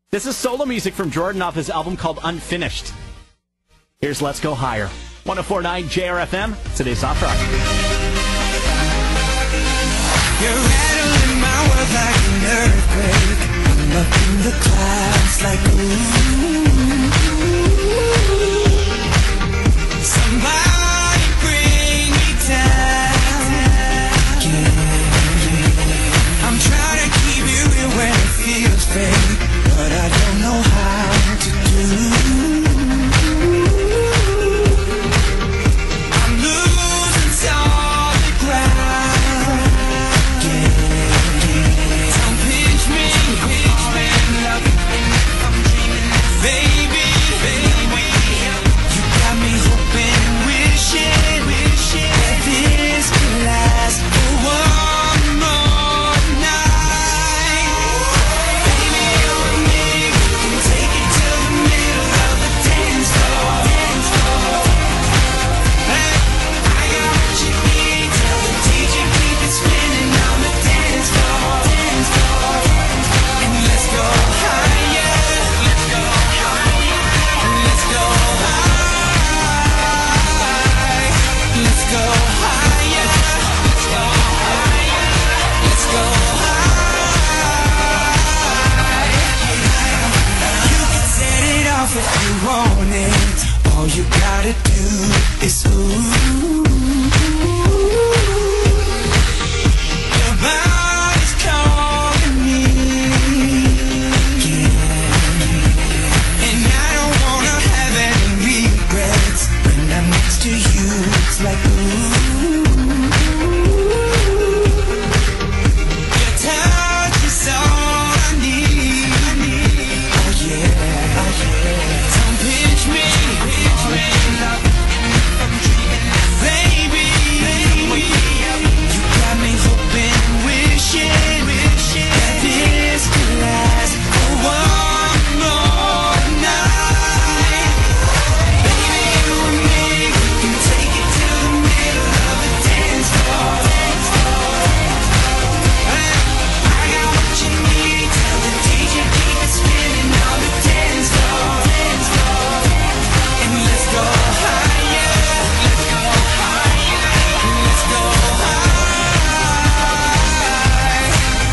This is solo music from Jordan off his album called Unfinished. Here's Let's Go Higher. 104.9 JRFM, today's Soft Rock. You're rattling my world like an earthquake. I'm up in the clouds like ooh. Somebody bring me down. Yeah. I'm trying to keep you in when it feels fake, but I don't know how to do. I'm losing solid ground. Don't pinch me, love it. I'm dreaming, baby. You got me hoping and wishing that this could last for one more night. Baby, you and me can take it to the middle of the dance floor. Hey, I got what you need. Tell the DJ keep it spinning on the dance floor. And let's go higher. Let's go higher. Let's go high. Let's go higher. Let's go higher. Let's go high. You can set it off if you want it. All you gotta do is ooh. Your body's calling me, yeah. And I don't wanna have any regrets. When I'm next to you, it's like ooh. Your touch is all I need. Oh yeah. Don't pinch me, love. I'm dreaming, baby. You got me hoping and wishing that this could last for one more night. Baby, you and me can take it to the middle of the dance floor. Hey, I got what you need. Tell the DJ keep it spinning on the dance floor. And let's go higher. Let's go higher. Let's go high.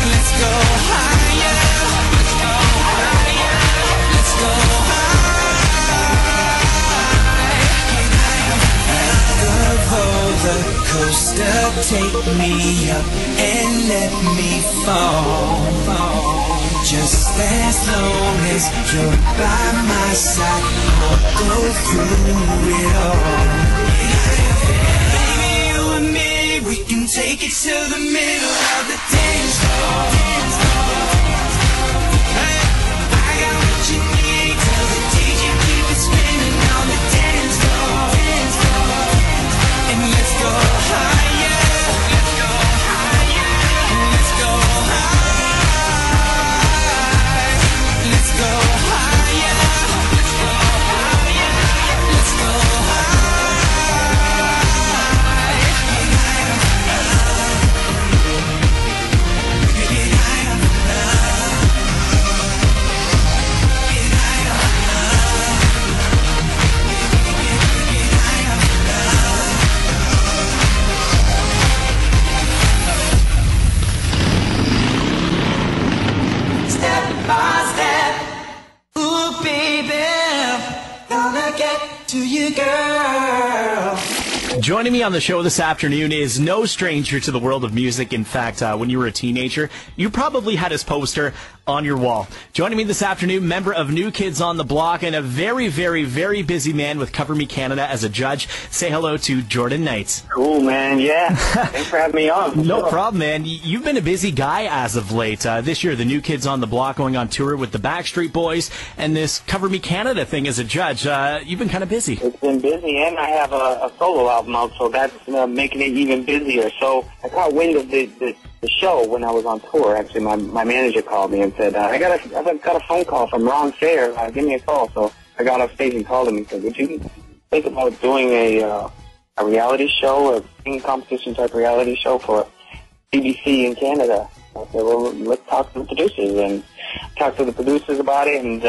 Let's go higher. Let's go higher. Let's go high. The roller coaster, take me up and let me fall. Just as long as you're by my side, I'll go through it all. Baby, you and me, we can take it to the middle of the dance floor. Hey, I got what you need. Tell the DJ keep it spinning on the dance floor. And let's go higher. Let's go higher. Let's go high. Let's go higher. Let's go higher. Let's go step by step. Ooh, baby, gonna get to you, girl. Joining me on the show this afternoon is no stranger to the world of music. In fact, when you were a teenager, you probably had his poster on your wall. Joining me this afternoon, member of New Kids on the Block and a very, very, very busy man with Cover Me Canada as a judge. Say hello to Jordan Knight. Cool, man. Yeah. Thanks for having me on. No problem, man. You've been a busy guy as of late. This year, the New Kids on the Block going on tour with the Backstreet Boys and this Cover Me Canada thing as a judge. You've been kind of busy. It's been busy, and I have a solo album out, so that's making it even busier. So I caught wind of the show when I was on tour. Actually, my manager called me and said, I got a phone call from Ron Fair. Give me a call. So I got off stage and called him and said, would you think about doing a reality show, a singing competition type reality show for BBC in Canada? I said, well, let's talk to the producers, and talked to the producers about it, and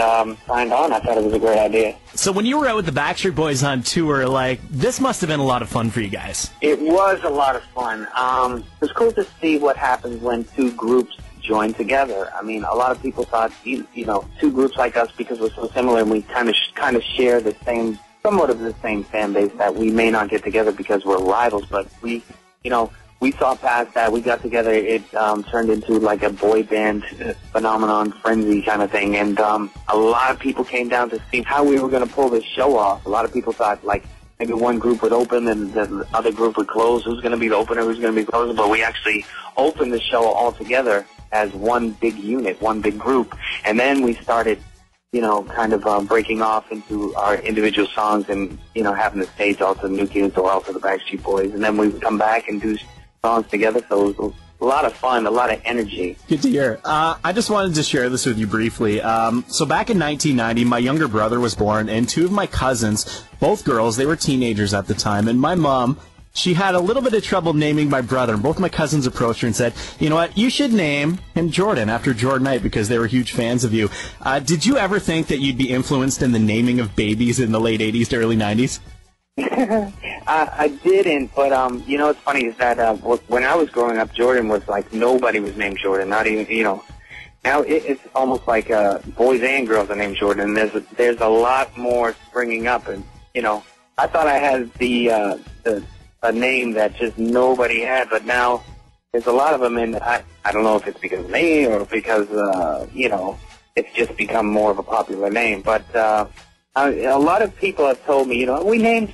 signed on. I thought it was a great idea. So when you were out with the Backstreet Boys on tour, like, this must have been a lot of fun for you guys. It was a lot of fun. It was cool to see what happens when two groups join together. I mean, a lot of people thought, you know, two groups like us, because we're so similar and we kind of share the same, somewhat of the same fan base, that we may not get together because we're rivals, but we, you know, we saw past that. We got together. It turned into like a boy band phenomenon, frenzy kind of thing. And a lot of people came down to see how we were going to pull this show off. A lot of people thought, like, maybe one group would open and the other group would close. Who's going to be the opener? Who's going to be the closer? But we actually opened the show all together as one big unit, one big group. And then we started, you know, kind of breaking off into our individual songs and, you know, having the stage all to the New Kids or all to the Backstreet Boys. And then we would come back and do songs together, so it was a lot of fun, a lot of energy. Good to hear. I just wanted to share this with you briefly. So back in 1990, my younger brother was born, and two of my cousins, both girls, they were teenagers at the time, and my mom, she had a little bit of trouble naming my brother, and both my cousins approached her and said, you know what, you should name him Jordan, after Jordan Knight, because they were huge fans of you. Did you ever think that you'd be influenced in the naming of babies in the late 80s to early 90s? I didn't, but you know, what's funny is that when I was growing up, Jordan was like, nobody was named Jordan, not even, you know. Now it's almost like boys and girls are named Jordan. There's a lot more springing up, and you know, I thought I had a name that just nobody had, but now there's a lot of them, and I don't know if it's because of me or because you know, it's just become more of a popular name, but a lot of people have told me, you know, we named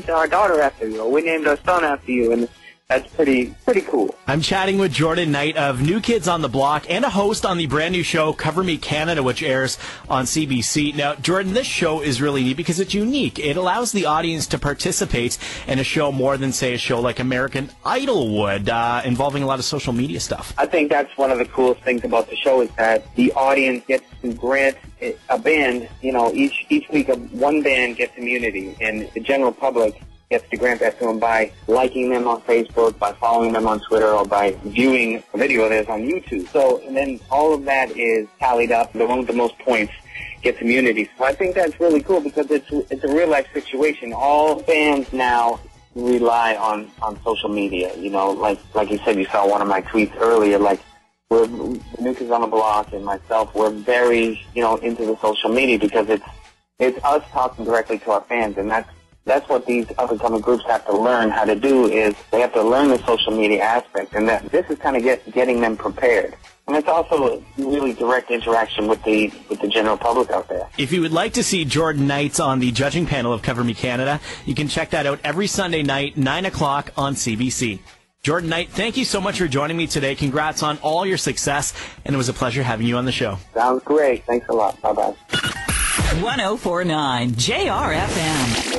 our daughter after you, or we named our son after you, and that's pretty cool. I'm chatting with Jordan Knight of New Kids on the Block and a host on the brand new show Cover Me Canada, which airs on CBC. Now, Jordan, this show is really neat because it's unique. It allows the audience to participate in a show more than, say, a show like American Idol would, involving a lot of social media stuff. I think that's one of the coolest things about the show, is that the audience gets to grant a band, you know, each week one band gets immunity, and the general public gets to grant that to them by liking them on Facebook, by following them on Twitter, or by viewing a video that's on YouTube. So, and then all of that is tallied up. The one with the most points gets immunity. So I think that's really cool, because it's a real life situation. All fans now rely on social media. You know, like you said, you saw one of my tweets earlier, like, we're New Kids on the Block and myself, we're very, you know, into the social media, because it's us talking directly to our fans, and that's what these up-and-coming groups have to learn how to do, is they have to learn the social media aspect, and that this is kind of getting them prepared. And it's also really direct interaction with the general public out there. If you would like to see Jordan Knight on the judging panel of Cover Me Canada, you can check that out every Sunday night, 9 o'clock on CBC. Jordan Knight, thank you so much for joining me today. Congrats on all your success, and it was a pleasure having you on the show. Sounds great. Thanks a lot. Bye-bye. 1049 JRFM.